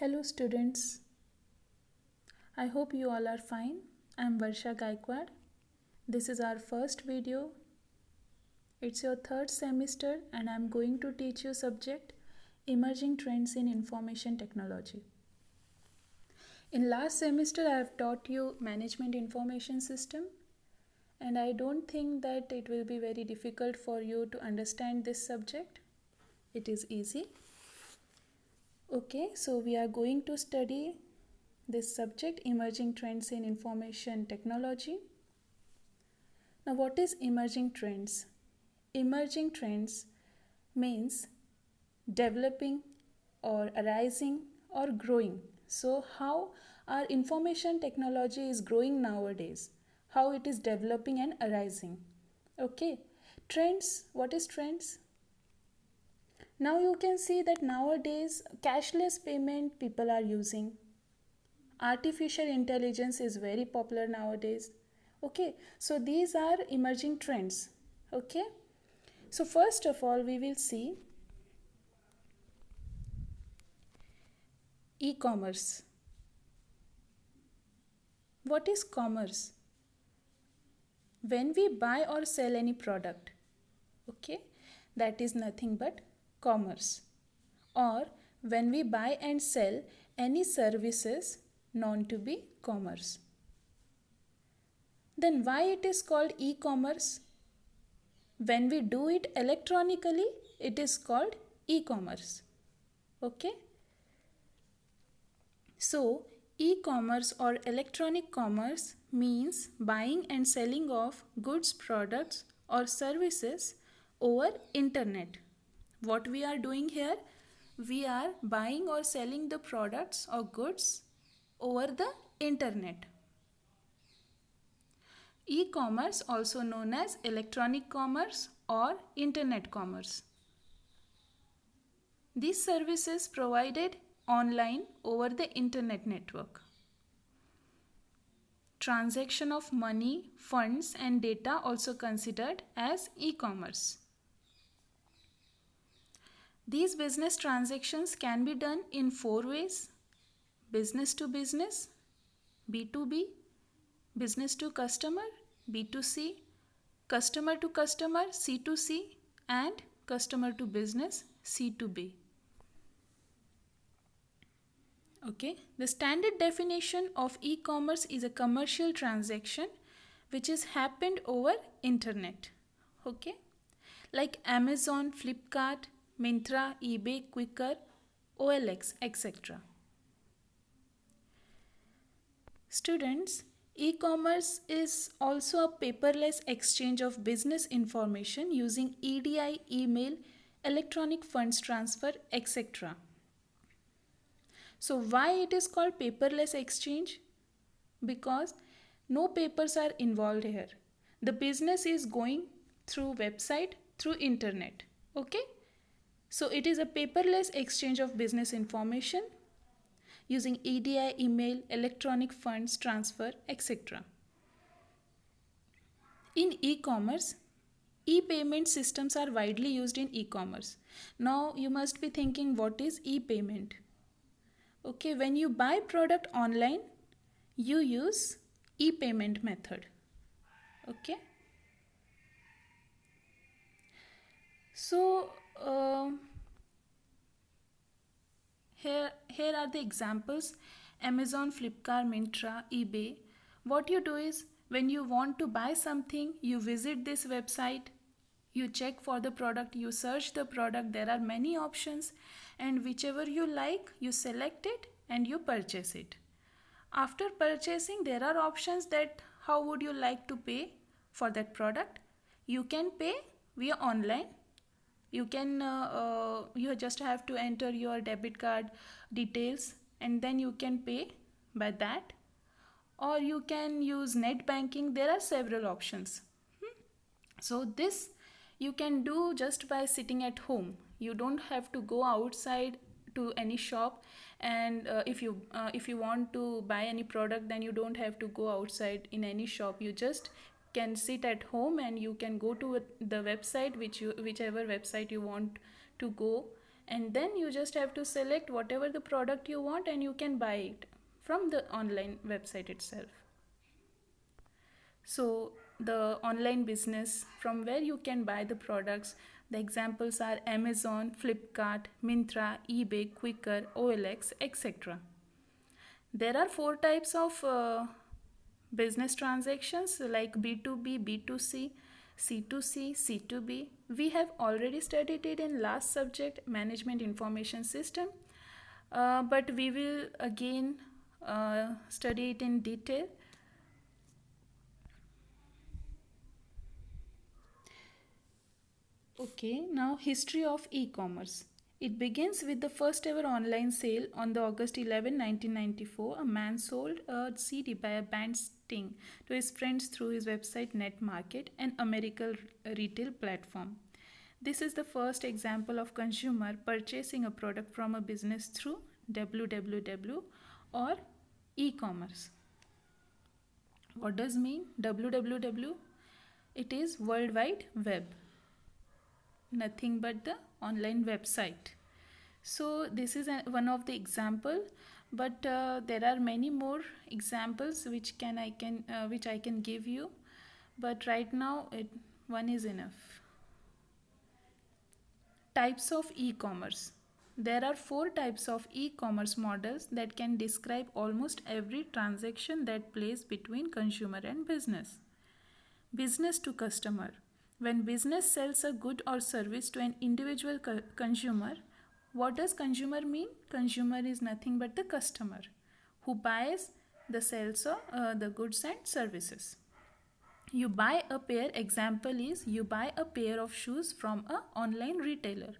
Hello students, I hope you all are fine. I am Varsha Gaikwad. This is our first video. It's your third semester and I am going to teach you subject Emerging Trends in Information Technology. In last semester I have taught you Management Information System and I don't think that it will be very difficult for you to understand this subject. It is easy. Okay, so we are going to study this subject Emerging Trends in Information Technology. Now what is emerging trends? Emerging trends means developing or arising or growing. So how our information technology is growing nowadays, how it is developing and arising. Okay, trends, what is trends? Now you can see that nowadays cashless payment people are using. Artificial intelligence is very popular nowadays. Okay, so these are emerging trends. Okay, so first of all we will see e-commerce. What is commerce? When we buy or sell any product, okay, that is nothing but commerce. Or when we buy and sell any services known to be commerce. Then why it is called e-commerce? When we do it electronically, it is called e-commerce. Okay? So, e-commerce or electronic commerce means buying and selling of goods, products or services over internet. What we are doing here? We are buying or selling the products or goods over the internet. E-commerce, also known as electronic commerce or internet commerce. These services provided online over the internet network. Transaction of money, funds and data also considered as e-commerce. These business transactions can be done in 4 ways: business to business, B2B, business to customer, B2C, customer to customer, C2C, and customer to business, C2B. Okay, the standard definition of e-commerce is a commercial transaction which is happened over internet. Okay, like Amazon, Flipkart, Myntra, eBay, Quikr, OLX, etc. Students, e-commerce is also a paperless exchange of business information using EDI, email, electronic funds transfer, etc. So why it is called paperless exchange? Because no papers are involved here. The business is going through website, through internet. Okay? So it is a paperless exchange of business information using EDI, email, electronic funds transfer, etc. In e-commerce, e-payment systems are widely used in e-commerce. Now you must be thinking, what is e-payment? Okay, when you buy product online, you use e-payment method. Okay. So here are the examples: Amazon, Flipkart, Myntra, eBay. What you do is, when you want to buy something, you visit this website, you check for the product, you search the product, there are many options, and whichever you like, you select it and you purchase it. After purchasing, there are options that how would you like to pay for that product. You can pay via online. You can you just have to enter your debit card details and then you can pay by that, or you can use net banking. There are several options. So this you can do just by sitting at home. You don't have to go outside to any shop, and if you want to buy any product, then you don't have to go outside in any shop. You just can sit at home and you can go to the website whichever website you want to go, and then you just have to select whatever the product you want and you can buy it from the online website itself. So the online business from where you can buy the products, the examples are Amazon, Flipkart, Myntra, eBay, Quikr, OLX, etc. There are four types of business transactions like B2B, B2C, C2C, C2B. We have already studied it in last subject, Management Information System, but we will again study it in detail. Okay, now history of e-commerce. It begins with the first ever online sale on the August 11, 1994. A man sold a CD by a band Sting to his friends through his website NetMarket, an American retail platform. This is the first example of consumer purchasing a product from a business through www or e-commerce. What does mean www? It is World Wide Web. Nothing but the online website. So this is one of the example, but there are many more examples which I can give you, but right now one is enough. Types of e-commerce. There are four types of e-commerce models that can describe almost every transaction that plays between consumer and business. Business to customer. When business sells a good or service to an individual consumer, what does consumer mean? Consumer is nothing but the customer who buys the sales of the goods and services. You buy a pair, example is you buy a pair of shoes from an online retailer.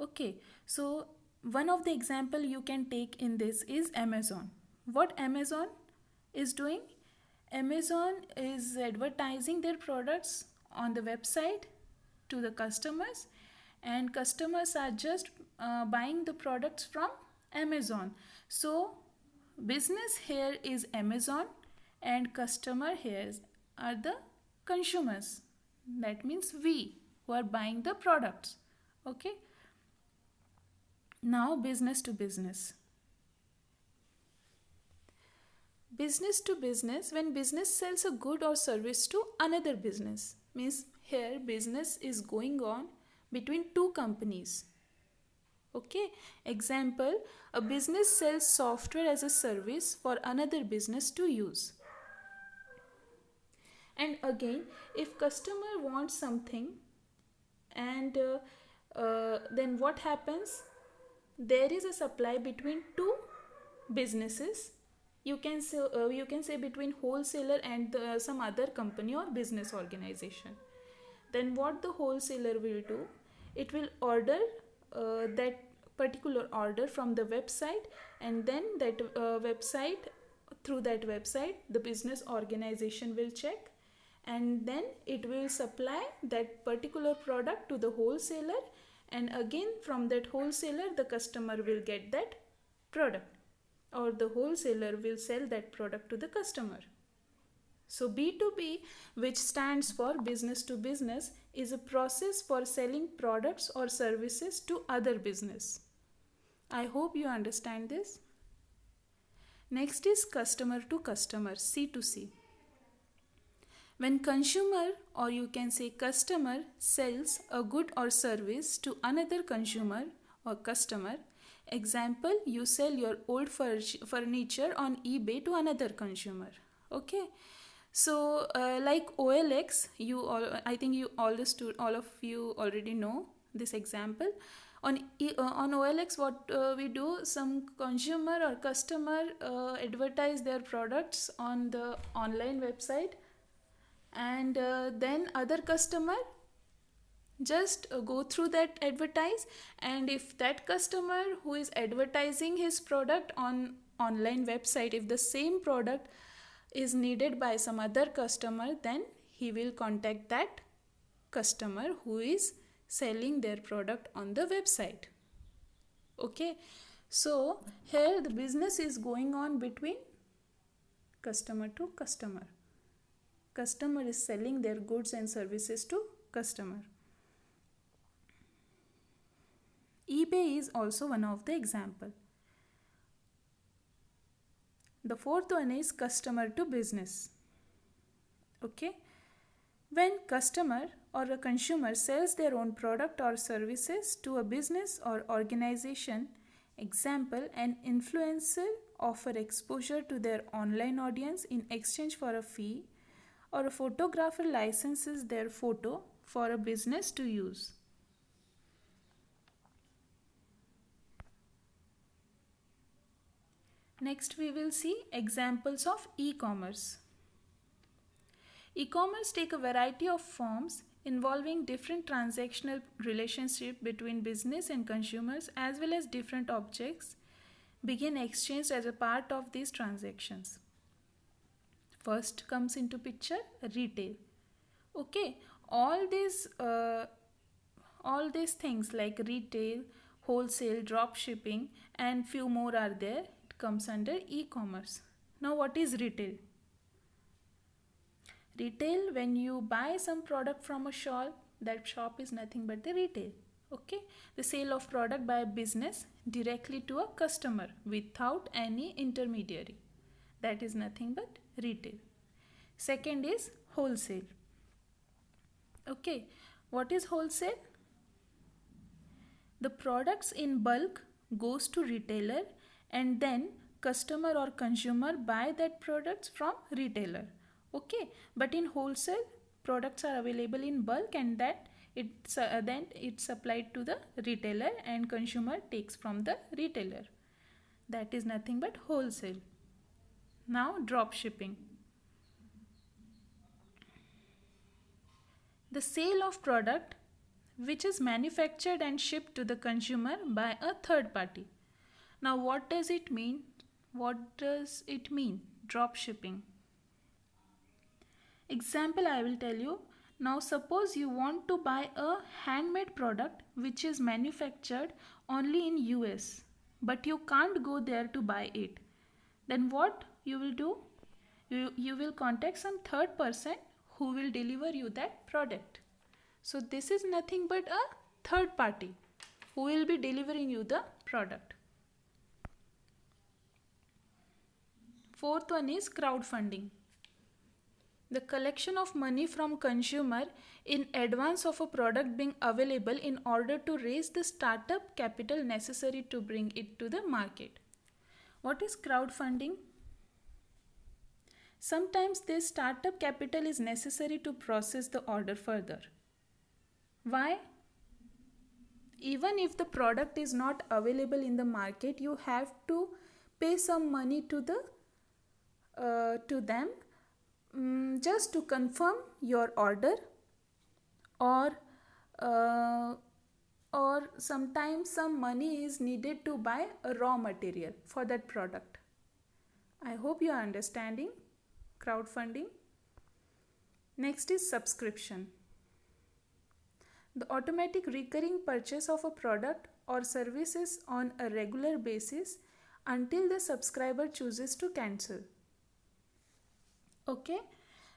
Okay, so one of the example you can take in this is Amazon. What Amazon is doing? Amazon is advertising their products on the website to the customers, and customers are just buying the products from Amazon. So business here is Amazon and customer here are the consumers. That means we who are buying the products. Okay. Now business to business. Business to business, when business sells a good or service to another business, means here business is going on between two companies. Okay, example, a business sells software as a service for another business to use. And again, if customer wants something, and then what happens? There is a supply between two businesses. You can say between wholesaler and some other company or business organization. Then what the wholesaler will do? It will order that particular order from the website, and then that through that website the business organization will check, and then it will supply that particular product to the wholesaler, and again from that wholesaler the customer will get that product, or the wholesaler will sell that product to the customer. So B2B, which stands for business to business, is a process for selling products or services to other business. I hope you understand this. Next is customer to customer, C2C. When consumer, or you can say customer, sells a good or service to another consumer or customer, example, you sell your old furniture on eBay to another consumer. Okay, so like OLX, I think all of you already know this example. On OLX, what we do, some consumer or customer advertise their products on the online website, and then other customer just go through that advertise, and if that customer who is advertising his product on online website, if the same product is needed by some other customer, then he will contact that customer who is selling their product on the website. Okay, so here the business is going on between customer to customer. Customer is selling their goods and services to customer. eBay is also one of the example. The fourth one is customer to business. Okay. When customer or a consumer sells their own product or services to a business or organization, example, an influencer offer exposure to their online audience in exchange for a fee, or a photographer licenses their photo for a business to use. Next we will see examples of e-commerce. E-commerce take a variety of forms involving different transactional relationship between business and consumers, as well as different objects begin exchanged as a part of these transactions. First comes into picture retail. Okay, all these things like retail, wholesale, drop shipping, and few more are there. It comes under e-commerce. Now what is retail? Retail, when you buy some product from a shop, that shop is nothing but the retail. Okay, the sale of product by a business directly to a customer without any intermediary, that is nothing but retail. Second is wholesale. Okay, what is wholesale? The products in bulk goes to retailer, and then customer or consumer buy that products from retailer. Okay, but in wholesale, products are available in bulk, and that then it's supplied to the retailer and consumer takes from the retailer. That is nothing but wholesale. Now drop shipping. The sale of product which is manufactured and shipped to the consumer by a third party. Now what does it mean? What does it mean? Drop shipping. Example I will tell you. Now suppose you want to buy a handmade product which is manufactured only in US, but you can't go there to buy it. Then what you will do? You will contact some third person who will deliver you that product. So this is nothing but a third party who will be delivering you the product. Fourth one is crowdfunding. The collection of money from consumer in advance of a product being available in order to raise the startup capital necessary to bring it to the market. What is crowdfunding? Sometimes this startup capital is necessary to process the order further. Why? Even if the product is not available in the market, you have to pay some money to them just to confirm your order, or sometimes some money is needed to buy a raw material for that product. I hope you are understanding crowdfunding. Next is subscription. The automatic recurring purchase of a product or services on a regular basis until the subscriber chooses to cancel. Okay,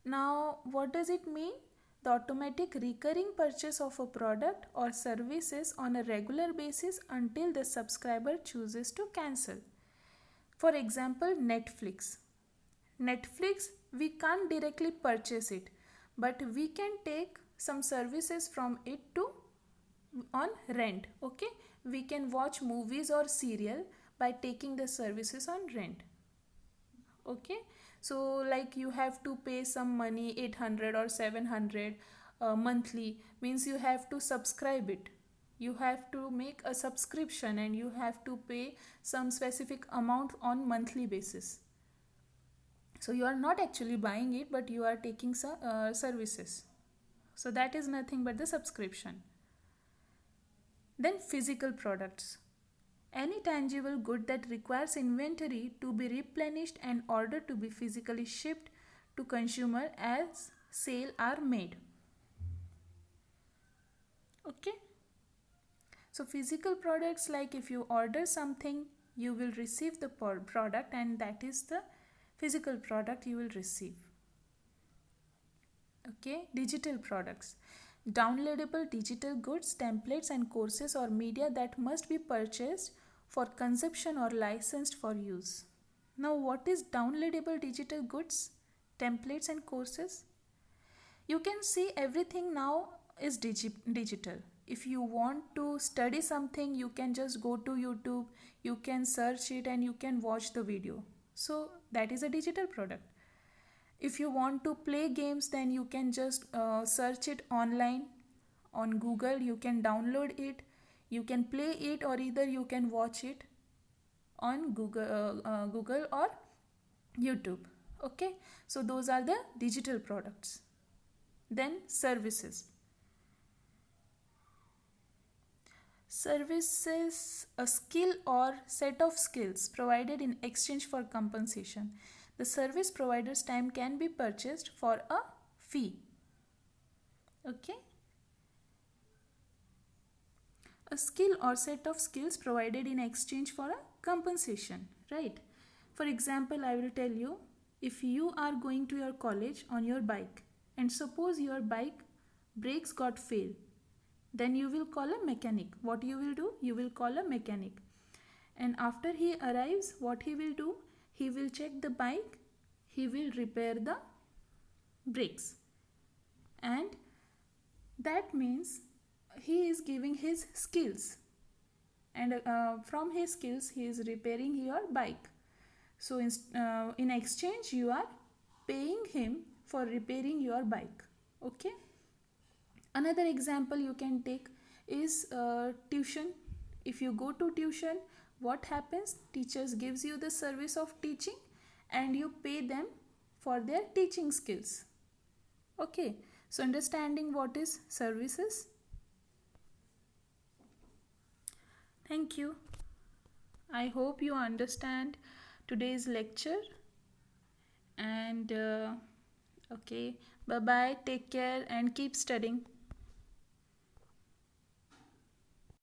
now what does it mean? The automatic recurring purchase of a product or services on a regular basis until the subscriber chooses to cancel. For example, Netflix. Netflix, we can't directly purchase it, but we can take some services from it to on rent. Okay, we can watch movies or serial by taking the services on rent. Okay, so like you have to pay some money, 800 or 700 monthly, means you have to subscribe it. You have to make a subscription and you have to pay some specific amount on monthly basis. So you are not actually buying it, but you are taking some services. So that is nothing but the subscription. Then physical products. Any tangible good that requires inventory to be replenished and order to be physically shipped to consumer as sale are made. Okay. So physical products, like if you order something, you will receive the product, and that is the physical product you will receive. Okay. Digital products. downloadable digital goods, templates, and courses or media that must be purchased for consumption or licensed for use. Now, what is downloadable digital goods, templates, and courses? You can see everything now is digital. If you want to study something, you can just go to YouTube, you can search it, and you can watch the video. So, that is a digital product. If you want to play games, then you can just search it online on Google. You can download it, you can play it, or either you can watch it on Google or YouTube. Okay, so those are the digital products. Then services. Services, a skill or set of skills provided in exchange for compensation. The service provider's time can be purchased for a fee. Okay. A skill or set of skills provided in exchange for a compensation, right? For example, I will tell you, if you are going to your college on your bike and suppose your bike brakes got failed, then you will call a mechanic. What you will do? You will call a mechanic. And after he arrives, what he will do? He will check the bike, he will repair the brakes. And that means he is giving his skills. And from his skills, he is repairing your bike. So in exchange, you are paying him for repairing your bike. Okay. Another example you can take is tuition. If you go to tuition, what happens? Teachers gives you the service of teaching and you pay them for their teaching skills. Okay, so understanding what is services. Thank you. I hope you understand today's lecture. And okay, bye bye, take care and keep studying.